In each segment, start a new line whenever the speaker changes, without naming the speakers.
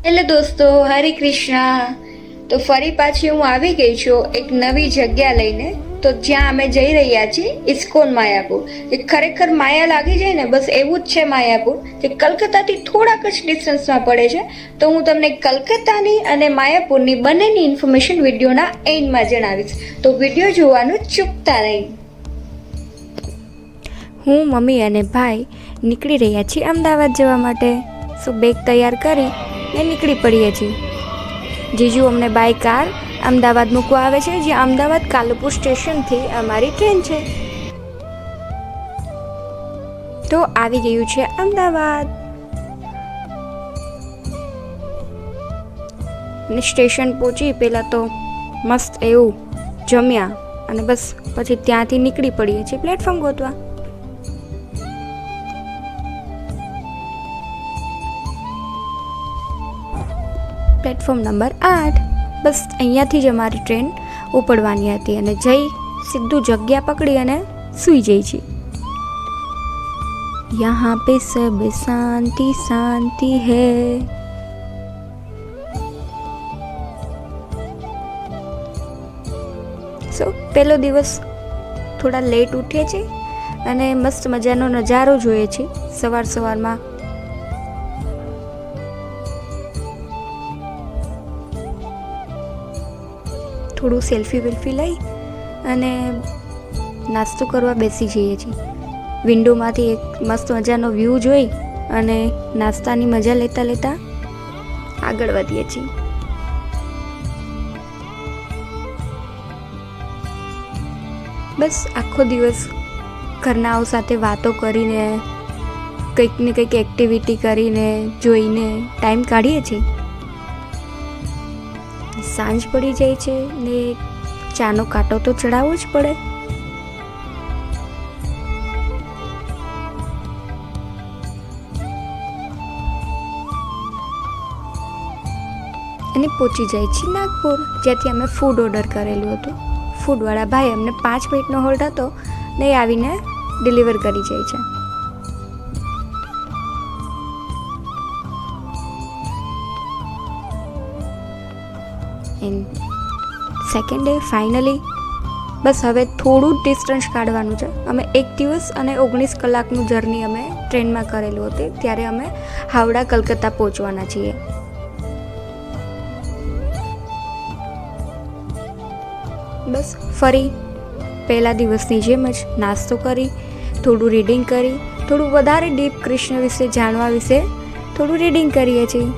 Hello દોસ્તો, હરે કૃષ્ણ. તો ફરી પાછી હું આવી ગઈ છું એક નવી જગ્યા લઈને. તો જ્યાં અમે જઈ રહ્યા છીએ ઇસ્કોન માયાપુર. એ ખરેખર માયા લાગી જાય ને, બસ એવું જ છે માયાપુર, કે કલકત્તાથી થોડાક જ ડિસ્ટન્સમાં પડે છે. તો હું તમને કલકત્તાની અને માયાપુરની બંનેની ઇન્ફોર્મેશન વિડીયોના એન્ડમાં જણાવીશ. તો વિડીયો જોવાનું ચૂકતા નહીં.
હું, મમ્મી અને ભાઈ નીકળી રહ્યા છીએ અમદાવાદ જવા માટે. સો બેગ તૈયાર કરી ને નીકળી પડીએ છીએ. જીજુ અમને બાય કાર અમદાવાદ મૂકવા આવે છે, જ્યાં અમદાવાદ કાલુપુર સ્ટેશનથી અમારી ટ્રેન છે. તો આવી ગયું છે અમદાવાદ. ને સ્ટેશન પહોંચી પહેલાં તો મસ્ત એવું જમ્યા અને બસ પછી ત્યાંથી નીકળી પડીએ છીએ પ્લેટફોર્મ ગોતવા. Platform number 8. બસ અહીંયાથી જ અમારી ટ્રેન ઉપડવાની હતી અને જઈ સીધું જગ્યા પકડી અને સૂઈ જઈ છે. યહાં પે સબ શાંતિ શાંતિ હૈ. સો પહેલો દિવસ થોડા લેટ ઉઠીએ છીએ અને મસ્ત મજાનો નજારો જોઈએ છે સવારમાં. થોડું સેલ્ફી લઈ અને નાસ્તો કરવા બેસી જઈએ છીએ. વિન્ડોમાંથી એક મસ્ત મજાનો વ્યૂ જોઈ અને નાસ્તાની મજા લેતા આગળ વધીએ છીએ. બસ આખો દિવસ ઘરનાઓ સાથે વાતો કરીને કંઈક ને કંઈક એક્ટિવિટી કરીને જોઈને ટાઈમ કાઢીએ છીએ. સાંજ પડી જાય છે ને ચાનો કાંટો તો ચડાવવો જ પડે. અને પહોંચી જાય છે નાગપુર, જ્યાંથી અમે ફૂડ ઓર્ડર કરેલું હતું. ફૂડવાળા ભાઈ અમને 5 મિનિટનો હોલ્ડ હતો ને એ આવીને ડિલિવર કરી જાય છે. એન્ડ સેકન્ડ ડે ફાઇનલી બસ હવે થોડું જ ડિસ્ટન્સ કાઢવાનું છે. અમે 1 દિવસ અને 19 કલાકનું જર્ની અમે ટ્રેનમાં કરેલું હતું. ત્યારે અમે હાવડા કલકત્તા પહોંચવાના છીએ. બસ ફરી પહેલા દિવસની જેમ જ નાસ્તો કરી, થોડું રીડિંગ કરી, થોડું વધારે ડીપ કૃષ્ણ વિશે જાણવા વિશે થોડું રીડિંગ કરીએ છીએ.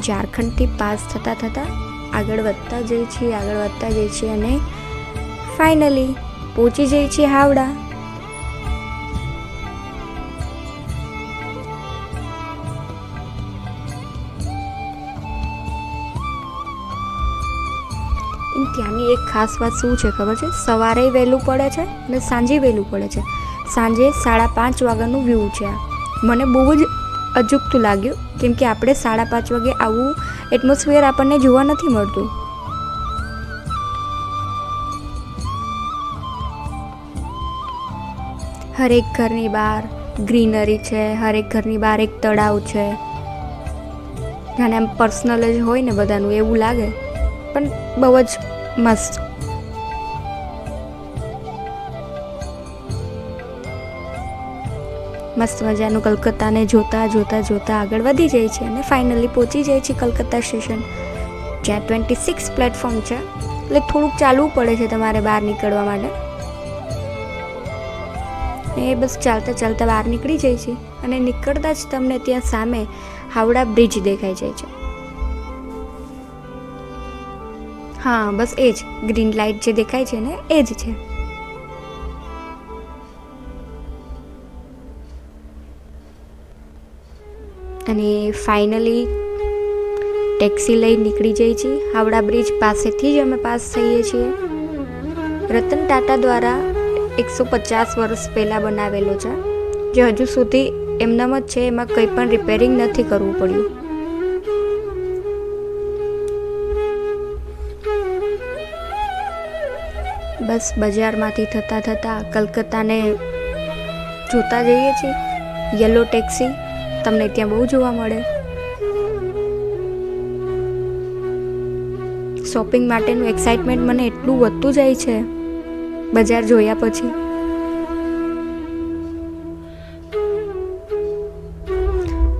ઝારખંડથી પાસ થતાં આગળ વધતા જઈએ છીએ અને ફાઇનલી પહોંચી જઈએ છીએ હાવડા. ત્યાંની એક ખાસ વાત શું છે ખબર છે? સવારે વહેલું પડે છે અને સાંજે વહેલું પડે છે. સાંજે 5:30 વાગ્યાનું વ્યૂ છે. મને બહુ જ અજુગતું લાગ્યું, કેમ કે આપણે 5:30 વાગે આવું એટમોસ્ફિયર આપણને જોવા નથી મળતું. હરેક ઘરની બહાર ગ્રીનરી છે, હરેક ઘરની બહાર એક તળાવ છે. જાણે આમ પર્સનલ જ હોય ને બધાનું એવું લાગે, પણ બહુ જ મસ્ત. મસ્ત મજાનું કલકત્તાને જોતા આગળ વધી જાય છે અને ફાઇનલી પહોંચી જાય છે કલકત્તા સ્ટેશન, જ્યાં 26 પ્લેટફોર્મ છે. એટલે થોડુંક ચાલવું પડે છે તમારે બહાર નીકળવા માટે. એ બસ ચાલતા બહાર નીકળી જાય છે અને નીકળતા જ તમને ત્યાં સામે હાવડા બ્રિજ દેખાઈ જાય છે. હા, બસ એ જ ગ્રીન લાઇટ જે દેખાય છે ને એ જ છે. અને ફાઇનલી ટેક્સી લઈ નીકળી જઈએ છીએ. હાવડા બ્રિજ પાસેથી જ અમે પાસ થઈએ છીએ. રતન ટાટા દ્વારા 150 વર્ષ પહેલાં બનાવેલો છે, જે હજુ સુધી એમનામ જ છે. એમાં કંઈ પણ રિપેરિંગ નથી કરવું પડ્યું. બસ બજારમાંથી થતાં થતાં કલકત્તાને જોતા જઈએ છીએ. યલો ટેક્સી તમને ત્યાં બહુ જોવા મળે. શોપિંગ માટેનું એક્સાઇટમેન્ટ મને એટલું વધતું જાય છે બજાર જોયા પછી.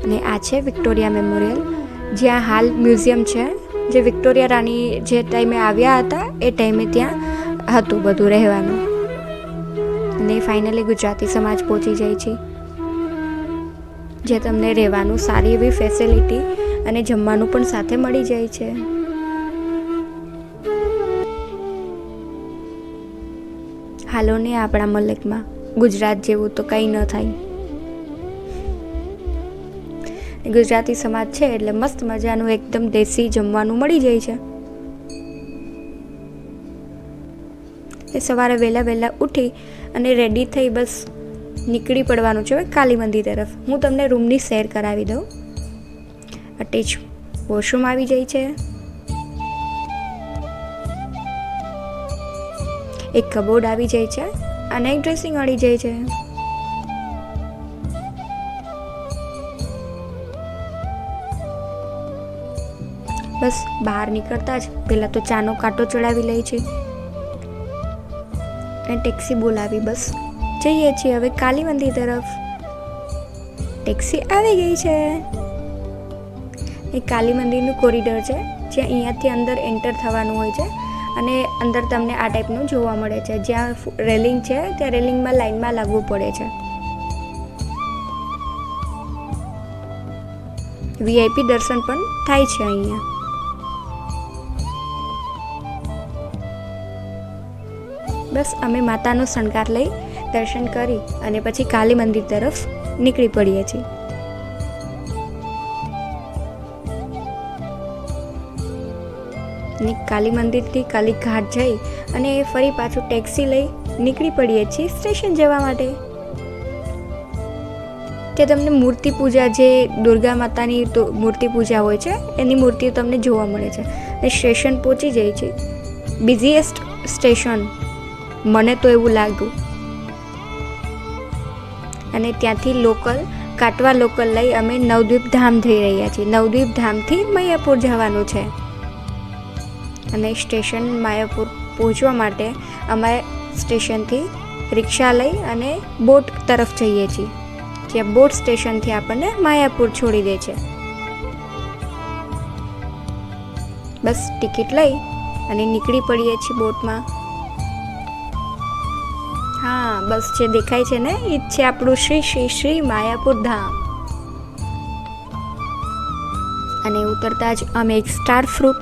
અને આ છે વિક્ટોરિયા મેમોરિયલ, જ્યાં હાલ મ્યુઝિયમ છે, જે વિક્ટોરિયા રાણી જે ટાઈમે આવ્યા હતા એ ટાઈમે ત્યાં હતું બધું રહેવાનું. અને ફાઇનલી ગુજરાતી સમાજ પહોંચી જાય છે, જે તમને રહેવાનું સારી એવી ફેસિલિટી અને જમવાનું પણ સાથે મળી જાય છે. હાલો ને આપણા મલકમાં ગુજરાત જેવું તો કંઈ ન થાય. ગુજરાતી સમાજ છે એટલે મસ્ત મજાનું એકદમ દેશી જમવાનું મળી જાય છે. એ સવારે વહેલા ઉઠી અને રેડી થઈ બસ નીકળી પડવાનું છે કાલી મંદિર તરફ. હું તમને રૂમની શેર કરાવી દઉં. અટેચ વોશરૂમ આવી જાય છે, એક કબોર્ડ આવી જાય છે અને એક ડ્રેસિંગ મળી જાય છે. બસ બહાર નીકળતા જ પહેલાં તો ચાનો કાંટો ચડાવી લે છે અને ટેક્સી બોલાવી બસ જઈએ છીએ હવે કાલી મંદિર તરફ. ટેક્સી આવી ગઈ છે. એ કાલી મંદિરનું કોરિડોર છે, જ્યાં અહીંયાથી અંદર એન્ટર થવાનું હોય છે અને અંદર તમને આ ટાઈપનું જોવા મળે છે. જ્યાં રેલિંગ છે ત્યાં રેલિંગમાં લાઈનમાં લાગવું પડે છે. વીઆઈપી દર્શન પણ થાય છે અહીંયા. બસ અમે માતાનો શણગાર લઈ દર્શન કરી અને પછી કાલી મંદિર તરફ નીકળી પડીએ છીએ. કાલી મંદિરથી કાલી ઘાટ જઈ અને ફરી પાછું ટેક્સી લઈ નીકળી પડીએ છીએ સ્ટેશન જવા માટે. કે તમને મૂર્તિ પૂજા, જે દુર્ગા માતાની મૂર્તિ પૂજા હોય છે એની મૂર્તિઓ તમને જોવા મળે છે. અને સ્ટેશન પહોંચી જાય છે, બિઝીએસ્ટ સ્ટેશન મને તો એવું લાગ્યું. અને ત્યાંથી કાટવા લોકલ લઈ અમે નવદ્વીપ ધામ જઈ રહ્યા છીએ. નવદ્વીપ ધામથી માયાપુર જવાનું છે અને સ્ટેશન માયાપુર પહોંચવા માટે અમે સ્ટેશનથી રિક્ષા લઈ અને બોટ તરફ જઈએ છીએ, જ્યાં બોટ સ્ટેશનથી આપણને માયાપુર છોડી દે છે. બસ ટિકિટ લઈ અને નીકળી પડીએ છીએ બોટમાં. હા, બસ જે દેખાય છે ને એ જ છે આપણું શ્રી શ્રી શ્રી માયાપુર ધામ. અને ઉતરતા જ અમે એક સ્ટાર ફ્રૂટ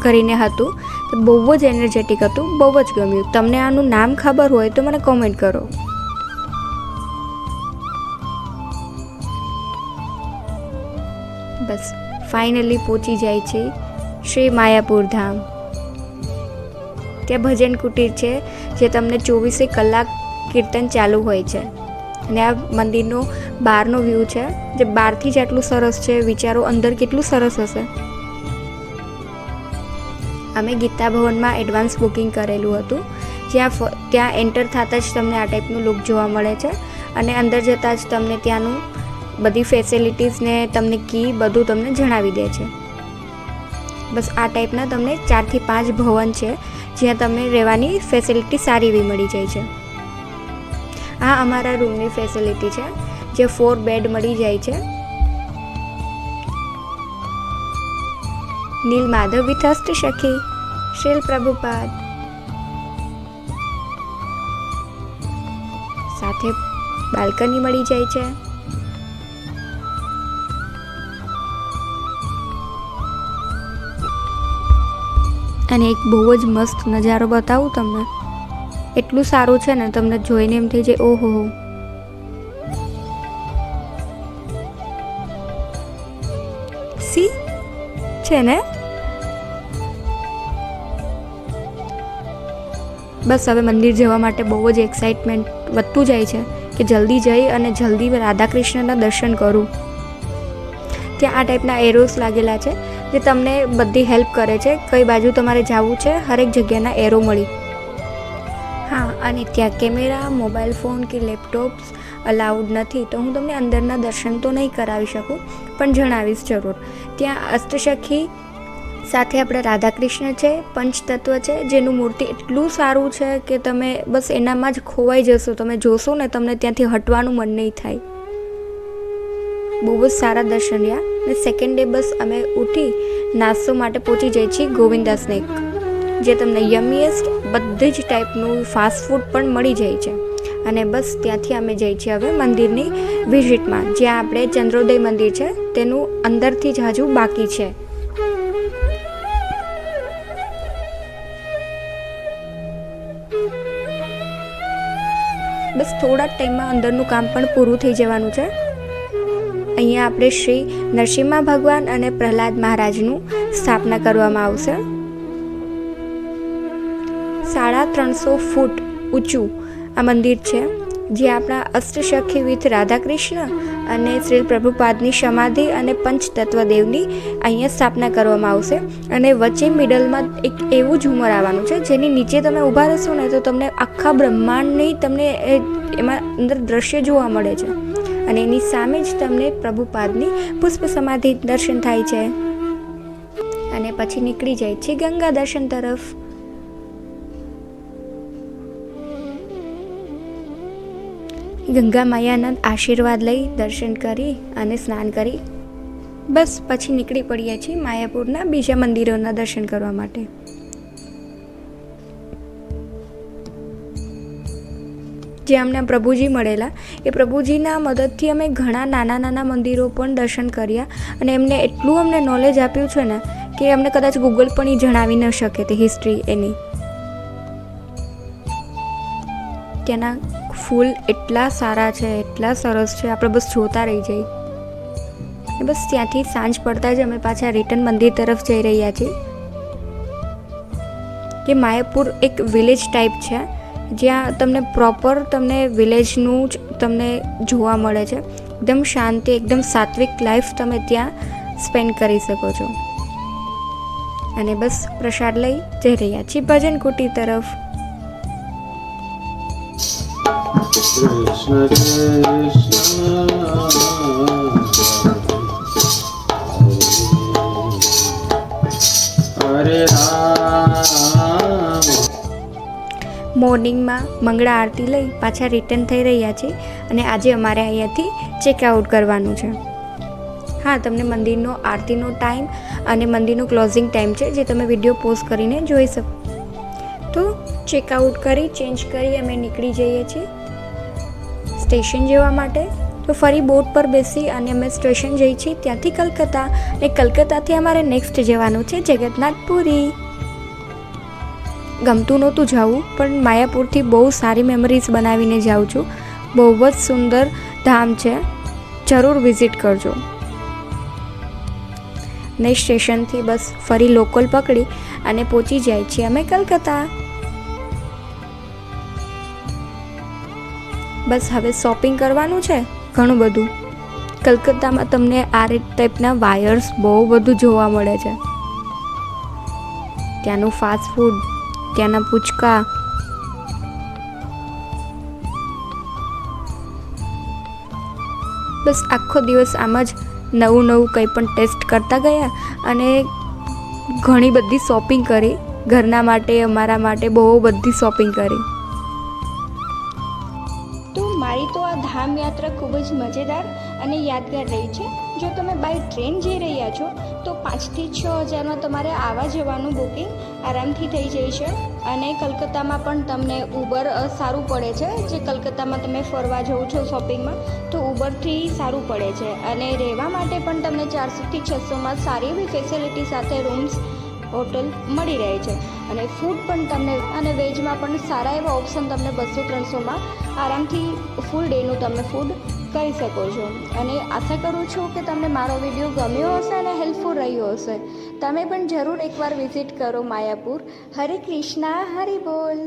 કરીને હતું, તો બહુ જ એનર્જેટિક હતું, બહુ જ ગમ્યું. તમને આનું નામ ખબર હોય તો મને કોમેન્ટ કરો. બસ ફાઇનલી પહોંચી જાય છે શ્રી માયાપુર ધામ. ત્યાં ભજન કુટીર છે, જે તમને 24 કલાક કીર્તન ચાલુ હોય છે. અને આ મંદિરનો બહારનો વ્યૂ છે, જે બહારથી જ આટલું સરસ છે, વિચારો અંદર કેટલું સરસ હશે. અમે ગીતા ભવનમાં એડવાન્સ બુકિંગ કરેલું હતું, ત્યાં એન્ટર થતાં જ તમને આ ટાઈપનું લુક જોવા મળે છે. અને અંદર જતાં જ તમને ત્યાંનું બધી ફેસિલિટીઝને તમને કી બધું તમને જણાવી દે છે. બસ આ ટાઈપના તમને 4 થી 5 ભવન છે, જ્યાં તમને રહેવાની ફેસિલિટી સારી એવી મળી જાય છે. આ અમારા રૂમની ફેસિલિટી છે, જે 4 બેડ મળી જાય છે. નીલ માધવ વિથ અષ્ટસખી, શીલ પ્રભુપાદ, સાથે બાલ્કની મળી જાય છે. અને એક બહુ જ મસ્ત નજારો બતાવું તમને. એટલું સારું છે ને, તમને જોઈને એમ થઈ જાય ઓહો. સી છે ને. બસ હવે મંદિર જવા માટે બહુ જ એક્સાઇટમેન્ટ વધતું જાય છે કે જલ્દી જઈ અને જલ્દી રાધા કૃષ્ણના દર્શન કરું. ત્યાં આ ટાઈપના એરોસ લાગેલા છે, જે તમને બધી હેલ્પ કરે છે, કઈ બાજુ તમારે જવું છે હરેક જગ્યાના એરો મળી. અને ત્યાં કેમેરા, મોબાઈલ ફોન કે લેપટોપ્સ અલાઉડ નથી, તો હું તમને અંદરના દર્શન તો નહીં કરાવી શકું, પણ જણાવીશ જરૂર. ત્યાં અષ્ટસખી સાથે આપણે રાધાકૃષ્ણ છે, પંચતત્વ છે, જેનું મૂર્તિ એટલું સારું છે કે તમે બસ એનામાં જ ખોવાઈ જશો. તમે જોશો ને તમને ત્યાંથી હટવાનું મન નહીં થાય. બહુ જ સારા દર્શન રહ્યા. અને સેકન્ડ ડે બસ અમે ઉઠી નાસ્તો માટે પહોંચી જઈએ છીએ ગોવિંદા સ્નેક, જે તમને યમીએસ્ટ બધી જ ટાઈપનું ફાસ્ટ ફૂડ પણ મળી જાય છે. અને બસ ત્યાંથી અમે જઈએ છીએ હવે મંદિરની વિઝિટમાં, જ્યાં આપણે ચંદ્રોદય મંદિર છે તેનું અંદરથી જ હજુ બાકી છે. બસ થોડા ટાઈમમાં અંદરનું કામ પણ પૂરું થઈ જવાનું છે. અહીંયા આપણે શ્રી નરસિંહ ભગવાન અને પ્રહલાદ મહારાજનું સ્થાપના કરવામાં આવશે. 350 ફૂટ ઊંચું આ મંદિર છે, જે આપણા અષ્ટસખી વિથ રાધાકૃષ્ણ અને શ્રી પ્રભુપાદની સમાધિ અને પંચતત્વદેવની અહીંયા સ્થાપના કરવામાં આવશે. અને વચ્ચે મિડલમાં એક એવું ઝુમર આવવાનું છે, જેની નીચે તમે ઊભા રહેશો ને તો તમને આખા બ્રહ્માંડની તમને એમાં અંદર દ્રશ્ય જોવા મળે છે. અને એની સામે જ તમને પ્રભુપાદની પુષ્પ સમાધિ દર્શન થાય છે. અને પછી નીકળી જાય છે ગંગા દર્શન તરફ. ગંગા મૈયાના આશીર્વાદ લઈ દર્શન કરી અને સ્નાન કરી બસ પછી નીકળી પડ્યા છીએ માયાપુરના બીજા મંદિરોના દર્શન કરવા માટે. જે અમને પ્રભુજી મળેલા, એ પ્રભુજીના મદદથી અમે ઘણા નાના નાના મંદિરો પણ દર્શન કર્યા. અને એમને એટલું અમને નોલેજ આપ્યું છે ને કે અમને કદાચ ગૂગલ પણ એ જણાવી ન શકે તે હિસ્ટ્રી એની. ત્યાંના ફૂલ એટલા સારા છે, એટલા સરસ છે, આપણે બસ જોતા રહી જઈએ. બસ ત્યાંથી સાંજ પડતા જ અમે પાછા રિટર્ન મંદિર તરફ જઈ રહ્યા છીએ. કે માયાપુર એક વિલેજ ટાઈપ છે, જ્યાં તમને પ્રોપર તમને વિલેજનું જ તમને જોવા મળે છે. એકદમ શાંતિ, એકદમ સાત્વિક લાઈફ તમે ત્યાં સ્પેન્ડ કરી શકો છો. અને બસ પ્રસાદ લઈ જઈ રહ્યા છીએ ભજન કુટી તરફ.
Krishna Krishna Hare Ram.
મોર્નિંગમાં મંગળા આરતી લઈ પાછા રિટર્ન થઈ રહ્યા છીએ. અને આજે અમારે અહીંયાથી ચેકઆઉટ કરવાનું છે. હા, તમને મંદિરનો આરતીનો ટાઈમ અને મંદિરનો ક્લોઝિંગ ટાઈમ છે, જે તમે વિડીયો પોઝ કરીને જોઈ શકો. તો ચેકઆઉટ કરી ચેન્જ કરી અમે નીકળી જઈએ છીએ સ્ટેશન જવા માટે. તો ફરી બોટ પર બેસી અને અમે સ્ટેશન જઈએ છીએ, ત્યાંથી કલકત્તા. અને કલકત્તાથી અમારે નેક્સ્ટ જવાનું છે જગન્નાથપુરી. ગમતું નહોતું જવું, પણ માયાપુરથી બહુ સારી મેમરીઝ બનાવીને જાઉં છું. બહુ જ સુંદર ધામ છે, જરૂર વિઝિટ કરજો. ને સ્ટેશનથી બસ ફરી લોકલ પકડી અને પહોંચી જાય છીએ અમે કલકત્તા. બસ હવે શોપિંગ કરવાનું છે ઘણું બધું. કલકત્તામાં તમને આ ટાઈપના વાયર્સ બહુ બધું જોવા મળે છે. ત્યાંનું ફાસ્ટ ફૂડ, ત્યાંના પૂચકા, બસ આખો દિવસ આમ જ નવું નવું કંઈ પણ ટેસ્ટ કરતા ગયા અને ઘણી બધી શોપિંગ કરી. ઘરના માટે, અમારા માટે બહુ બધી શોપિંગ કરી.
મારી તો આ ધામ યાત્રા ખૂબ જ મજેદાર અને યાદગાર રહી છે. જો તમે બાય ટ્રેન જઈ રહ્યા છો તો 5 થી 6 હજારમાં તમારે આવવા જવાનું બુકિંગ આરામથી થઈ જાય છે. અને કલકત્તામાં પણ તમને ઉબર સારું પડે છે. જે કલકત્તામાં તમે ફરવા જાઓ છો શોપિંગમાં, તો ઉબરથી સારું પડે છે. અને રહેવા માટે પણ તમને 400 થી 600માં સારી એવી ફેસિલિટી સાથે રૂમ્સ, હોટલ મળી રહે છે. અને ફૂડ પણ તમને, અને વેજમાં પણ સારા એવા ઓપ્શન તમને 200-300માં આરામથી ફૂલ ડેનું તમે ફૂડ કરી શકો છો. અને આશા કરું છું કે તમને મારો વિડીયો ગમ્યો હશે અને હેલ્પફુલ રહ્યો હશે. તમે પણ જરૂર એકવાર વિઝિટ કરો માયાપુર. હરે કૃષ્ણા, હરિ બોલ.